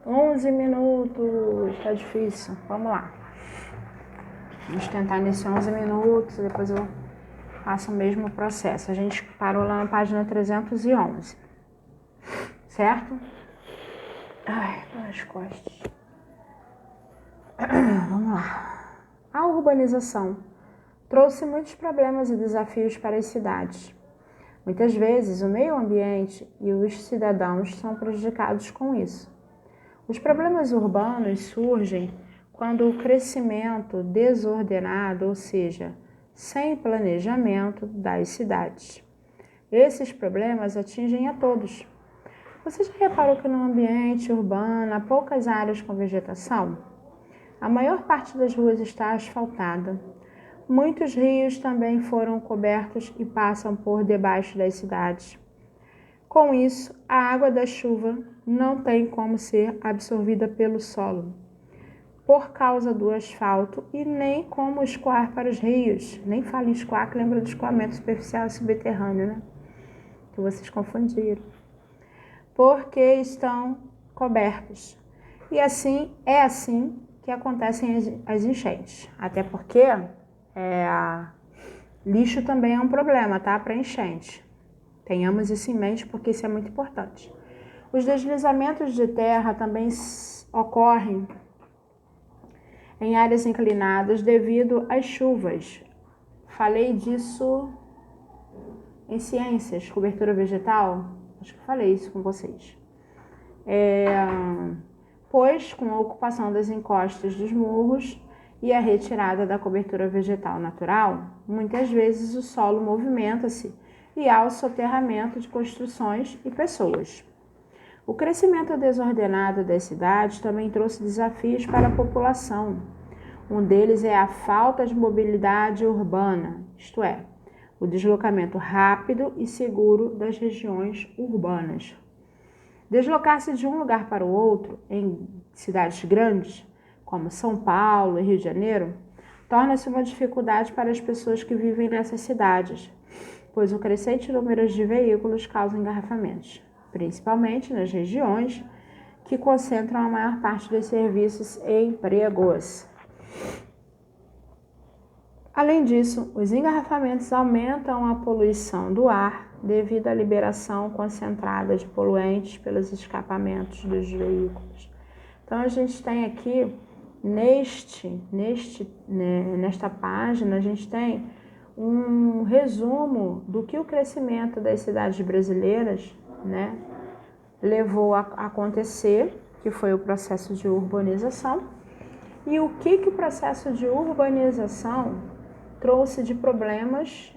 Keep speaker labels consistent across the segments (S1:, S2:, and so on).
S1: 11 minutos, tá difícil. Vamos lá. Vamos tentar nesse 11 minutos, depois eu faço o mesmo processo. A gente parou lá na página 311, certo? Ai, as costas. Vamos lá. A urbanização trouxe muitos problemas e desafios para as cidades. Muitas vezes, o meio ambiente e os cidadãos são prejudicados com isso. Os problemas urbanos surgem quando o crescimento desordenado, ou seja, sem planejamento das cidades. Esses problemas atingem a todos. Você já reparou que no ambiente urbano há poucas áreas com vegetação? A maior parte das ruas está asfaltada. Muitos rios também foram cobertos e passam por debaixo das cidades. Com isso, a água da chuva não tem como ser absorvida pelo solo, por causa do asfalto, e nem como escoar para os rios. Nem fala em escoar, que lembra do escoamento superficial e subterrâneo, né? Que vocês confundiram. Porque estão cobertos. E assim, é assim que acontecem as enchentes. Até porque lixo também é um problema, tá? Para enchente. Tenhamos isso em mente porque isso é muito importante. Os deslizamentos de terra também ocorrem em áreas inclinadas devido às chuvas. Falei disso em ciências, cobertura vegetal. Acho que falei isso com vocês. Pois, com a ocupação das encostas dos morros e a retirada da cobertura vegetal natural, muitas vezes o solo movimenta-se e há o soterramento de construções e pessoas. O crescimento desordenado das cidades também trouxe desafios para a população. Um deles é a falta de mobilidade urbana, isto é, o deslocamento rápido e seguro das regiões urbanas. Deslocar-se de um lugar para o outro, em cidades grandes, como São Paulo e Rio de Janeiro, torna-se uma dificuldade para as pessoas que vivem nessas cidades, pois o crescente número de veículos causa engarrafamentos, principalmente nas regiões que concentram a maior parte dos serviços e empregos. Além disso, os engarrafamentos aumentam a poluição do ar devido à liberação concentrada de poluentes pelos escapamentos dos veículos. Então, a gente tem aqui, nesta página, a gente tem um resumo do que o crescimento das cidades brasileiras, né, levou a acontecer, que foi o processo de urbanização, e o que o processo de urbanização trouxe de problemas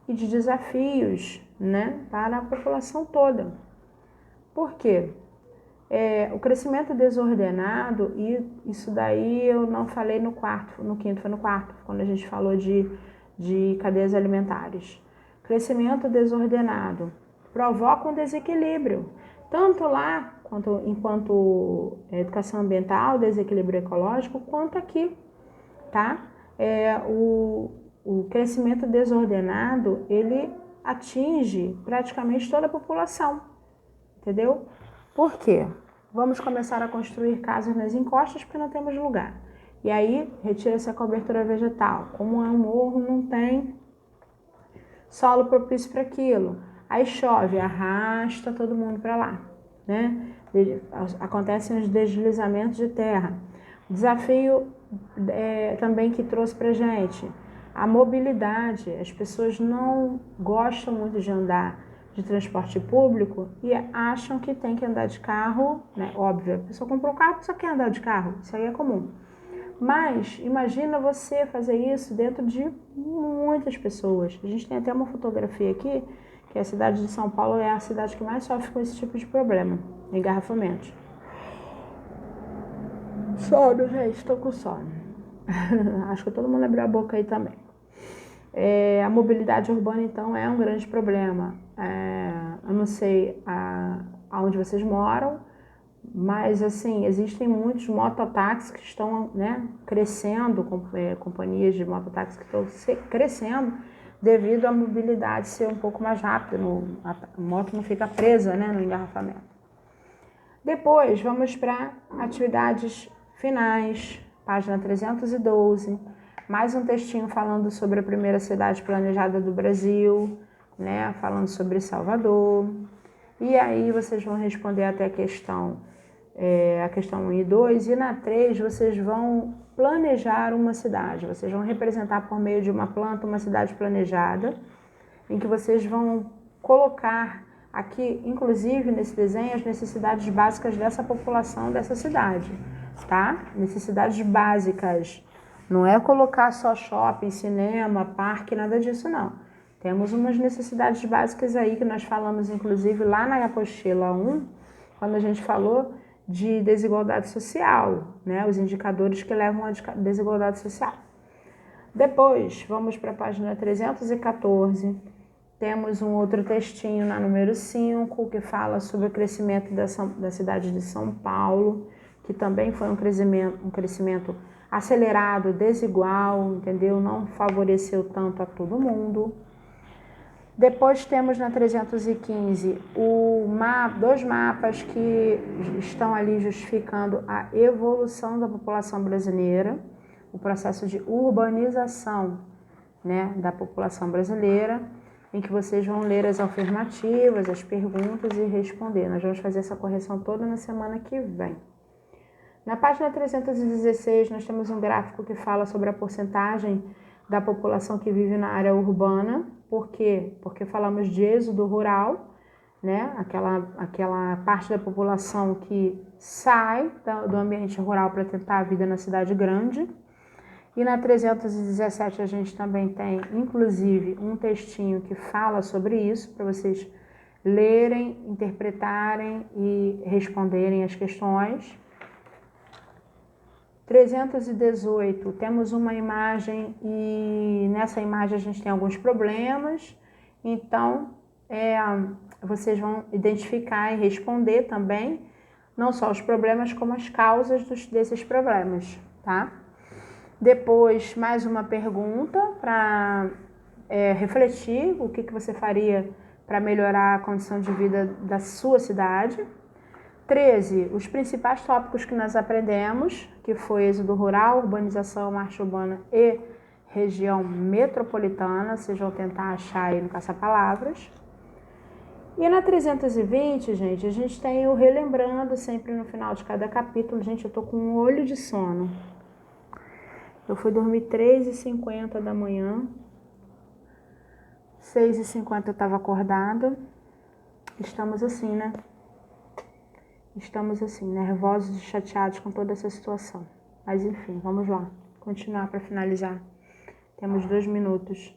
S1: e de desafios, né, para a população toda. Por quê? O crescimento desordenado, e isso daí eu não falei no quinto, foi no quarto, quando a gente falou de cadeias alimentares. Crescimento desordenado provoca um desequilíbrio, tanto lá, enquanto educação ambiental, desequilíbrio ecológico, quanto aqui, tá? O crescimento desordenado, ele atinge praticamente toda a população, entendeu? Por quê? Vamos começar a construir casas nas encostas porque não temos lugar. E aí, retira-se a cobertura vegetal. Como é um morro, não tem solo propício para aquilo. Aí chove, arrasta todo mundo para lá, né? Acontecem os deslizamentos de terra. O desafio também que trouxe para gente a mobilidade. As pessoas não gostam muito de andar de transporte público e acham que tem que andar de carro, né? Óbvio, a pessoa comprou um carro e só quer andar de carro, isso aí é comum. Mas imagina você fazer isso dentro de muitas pessoas. A gente tem até uma fotografia aqui, que a cidade de São Paulo é a cidade que mais sofre com esse tipo de problema, engarrafamento. Sono, gente, estou com sono. Acho que todo mundo abriu a boca aí também. A mobilidade urbana, então, é um grande problema. Eu não sei aonde vocês moram, mas, assim, existem muitos mototáxis que estão, né, crescendo, companhias de mototáxis que estão crescendo devido à mobilidade ser um pouco mais rápida, a moto não fica presa, né, no engarrafamento. Depois, vamos para atividades finais, página 312, mais um textinho falando sobre a primeira cidade planejada do Brasil, né? Falando sobre Salvador. E aí vocês vão responder até a questão 1 e 2, e na 3 vocês vão planejar uma cidade, vocês vão representar por meio de uma planta uma cidade planejada, em que vocês vão colocar aqui, inclusive nesse desenho, as necessidades básicas dessa população dessa cidade, tá? Necessidades básicas, não é colocar só shopping, cinema, parque, nada disso não. Temos umas necessidades básicas aí que nós falamos, inclusive, lá na apostila 1, quando a gente falou de desigualdade social, né? Os indicadores que levam à desigualdade social. Depois, vamos para a página 314. Temos um outro textinho na número 5, que fala sobre o crescimento da cidade de São Paulo, que também foi um crescimento acelerado, desigual, entendeu? Não favoreceu tanto a todo mundo. Depois temos na 315 dois mapas que estão ali justificando a evolução da população brasileira, o processo de urbanização, né, da população brasileira, em que vocês vão ler as afirmativas, as perguntas e responder. Nós vamos fazer essa correção toda na semana que vem. Na página 316, nós temos um gráfico que fala sobre a porcentagem da população que vive na área urbana. Por quê? Porque falamos de êxodo rural, né? Aquela parte da população que sai do ambiente rural para tentar a vida na cidade grande. E na 317 a gente também tem, inclusive, um textinho que fala sobre isso, para vocês lerem, interpretarem e responderem as questões. 318, temos uma imagem e nessa imagem a gente tem alguns problemas, então vocês vão identificar e responder também, não só os problemas, como as causas desses problemas, tá? Depois, mais uma pergunta para refletir o que você faria para melhorar a condição de vida da sua cidade. 13, os principais tópicos que nós aprendemos, que foi êxodo rural, urbanização, marcha urbana e região metropolitana. Vocês vão tentar achar aí no caça-palavras. E na 320, gente, a gente tem o relembrando sempre no final de cada capítulo. Gente, eu tô com um olho de sono. Eu fui dormir 3h50 da manhã. 6h50 eu estava acordada. Estamos assim, né? Estamos assim, nervosos e chateados com toda essa situação. Mas enfim, vamos lá. Continuar para finalizar. Temos 2 minutos.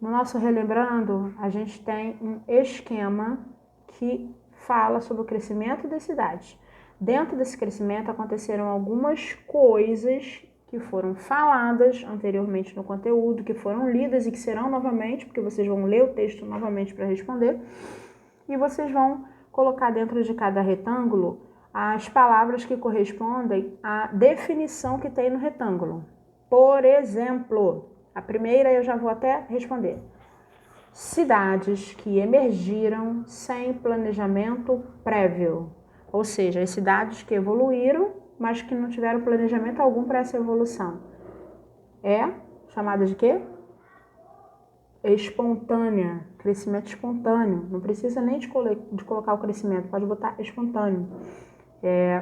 S1: No nosso relembrando, a gente tem um esquema que fala sobre o crescimento das cidades. Dentro desse crescimento aconteceram algumas coisas que foram faladas anteriormente no conteúdo, que foram lidas e que serão novamente, porque vocês vão ler o texto novamente para responder. E vocês vão colocar dentro de cada retângulo as palavras que correspondem à definição que tem no retângulo. Por exemplo, a primeira eu já vou até responder. Cidades que emergiram sem planejamento prévio. Ou seja, as cidades que evoluíram, mas que não tiveram planejamento algum para essa evolução. É chamada de quê? Espontânea, crescimento espontâneo. Não precisa nem de colocar o crescimento, pode botar espontâneo.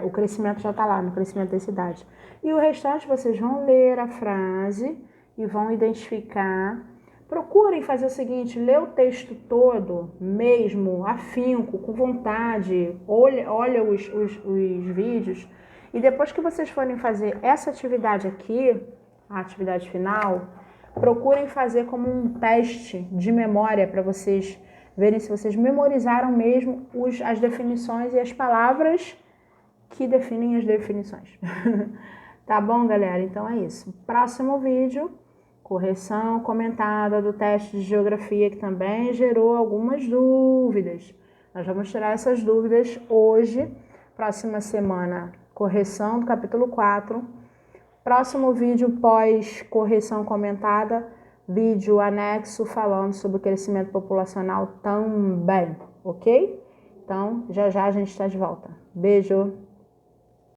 S1: O crescimento já está lá, no crescimento da cidade. E o restante vocês vão ler a frase e vão identificar. Procurem fazer o seguinte, ler o texto todo, mesmo, afinco, com vontade, olha os vídeos. E depois que vocês forem fazer essa atividade aqui, a atividade final, procurem fazer como um teste de memória para vocês verem se vocês memorizaram mesmo as definições e as palavras que definem as definições. Tá bom, galera? Então é isso. Próximo vídeo, correção comentada do teste de geografia, que também gerou algumas dúvidas. Nós vamos tirar essas dúvidas hoje. Próxima semana, correção do capítulo 4. Próximo vídeo pós-correção comentada, vídeo anexo falando sobre o crescimento populacional também, ok? Então, já já a gente está de volta. Beijo!